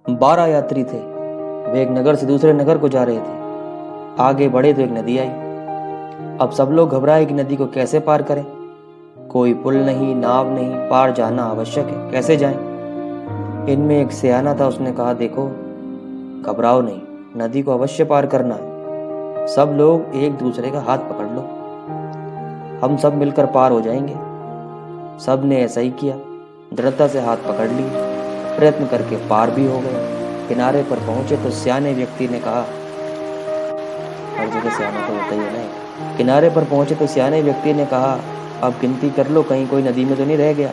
12 यात्री थे। वे एक नगर से दूसरे नगर को जा रहे थे। आगे बढ़े तो एक नदी आई। अब सब लोग घबराए कि नदी को कैसे पार करें। कोई पुल नहीं, नाव नहीं, पार जाना आवश्यक है, कैसे जाएं? इनमें एक सियाना था, उसने कहा, देखो, घबराओ नहीं, नदी को अवश्य पार करना है। सब लोग एक दूसरे का हाथ पकड़ लो, हम सब मिलकर पार हो जाएंगे। सब ने ऐसा ही किया, दृढ़ता से हाथ पकड़ लिए, प्रयत्न करके पार भी हो गए। किनारे पर पहुंचे तो सियाने व्यक्ति ने कहा, हर जगह सियाना तो होता ही है ना। किनारे पर पहुंचे तो सियाने व्यक्ति ने कहा, अब गिनती कर लो, कहीं कोई नदी में तो नहीं रह गया।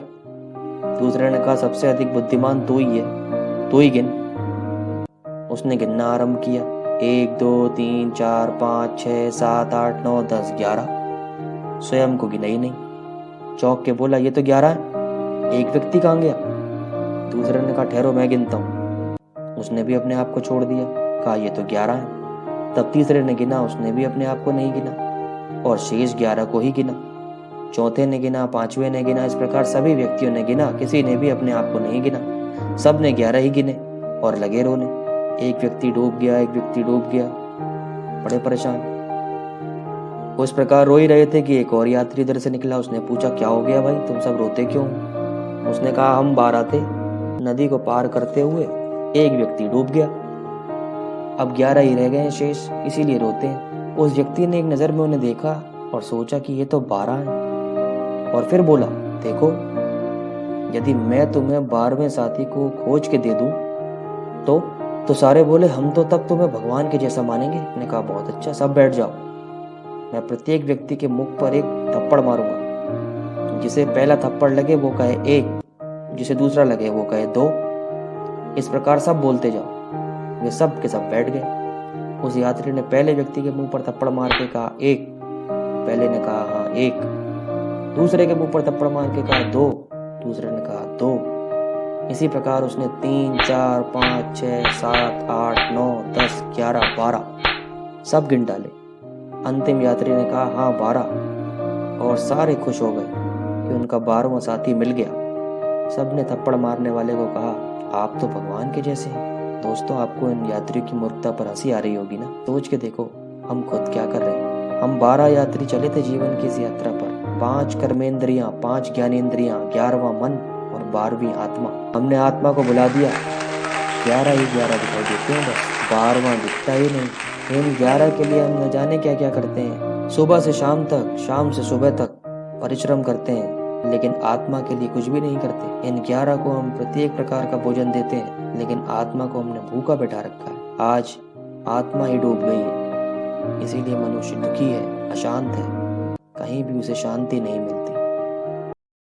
दूसरे ने कहा, सबसे अधिक बुद्धिमान तू ही है, तू ही गिन। उसने गिनना आरंभ किया, 1 2 3 4 5 6 7 8 9 10 11। स्वयं को गिना ही नहीं। चौंक के बोला, ये तो 11 है, एक व्यक्ति कहाँ गया? दूसरे ने कहा, ठहरो, मैं गिनता हूँ। उसने भी अपने आप को छोड़ दिया, कहा, ये तो 11 है। तब तीसरे ने गिना, उसने भी अपने आप को नहीं गिना और शेष 11 को ही गिना। चौथे ने गिना, पांचवें ने गिना, इस प्रकार सभी व्यक्तियों ने गिना, किसी ने भी अपने आप को नहीं गिना। सब ने 11 ही गिने और लगे रोने। एक व्यक्ति डूब गया, एक व्यक्ति डूब गया, बड़े परेशान। वो इस प्रकार रो ही रहे थे कि एक और यात्री इधर से निकला। उसने पूछा, क्या हो गया भाई, तुम सब रोते क्यों? उसने कहा, हम 12 थे, नदी को पार करते हुए एक व्यक्ति डूब गया, अब 11 ही रह गए हैं शेष, इसीलिए रोते हैं। उस व्यक्ति ने एक नजर में उन्हें देखा और सोचा कि ये तो 12 हैं, और फिर बोला, देखो, यदि मैं तुम्हें 12वें साथी को खोज के दे दूं तो सारे बोले, हम तो तब तुम्हें भगवान के जैसा मानेंगे। ने कहा, बहुत अच्छा, सब बैठ जाओ, मैं प्रत्येक व्यक्ति के मुख पर एक थप्पड़ मारूंगा। जिसे पहला थप्पड़ लगे वो कहे 1, जिसे दूसरा लगे वो कहे 2। इस प्रकार सब बोलते जाओ। वे सब के सब बैठ गए। उस यात्री ने पहले व्यक्ति के मुंह पर थप्पड़ मार के कहा 1। पहले ने कहा, हाँ 1। दूसरे के मुंह पर थप्पड़ मार के कहा 2। दूसरे ने कहा 2। इसी प्रकार उसने 3 4 5 6 7 8 9 10 11 12 सब गिन डाले। अंतिम यात्री ने कहा, हाँ 12, और सारे खुश हो गए कि उनका 12वां साथी मिल गया। सब ने थप्पड़ मारने वाले को कहा, आप तो भगवान के जैसे हैं। दोस्तों, आपको इन यात्रियों की मूर्खता पर हंसी आ रही होगी ना? सोच के देखो, हम खुद क्या कर रहे हैं। हम 12 यात्री चले थे जीवन की इस यात्रा पर। 5 कर्मेंद्रियां, 5 ज्ञानेंद्रियां, 11वां मन और 12वीं आत्मा। हमने आत्मा को बुला दिया, 11 ही 11 दिखाई देते हैं, बस 12वां दिखता ही नहीं। इन 11 के लिए हम न जाने क्या क्या करते हैं। सुबह से शाम तक, शाम से सुबह तक परिश्रम करते हैं, लेकिन आत्मा के लिए कुछ भी नहीं करते। इन 11 को हम प्रत्येक प्रकार का भोजन देते हैं, लेकिन आत्मा को हमने भूखा बैठा रखा है। आज आत्मा ही डूब गई है, इसीलिए मनुष्य दुखी है, अशांत है, कहीं भी उसे शांति नहीं मिलती।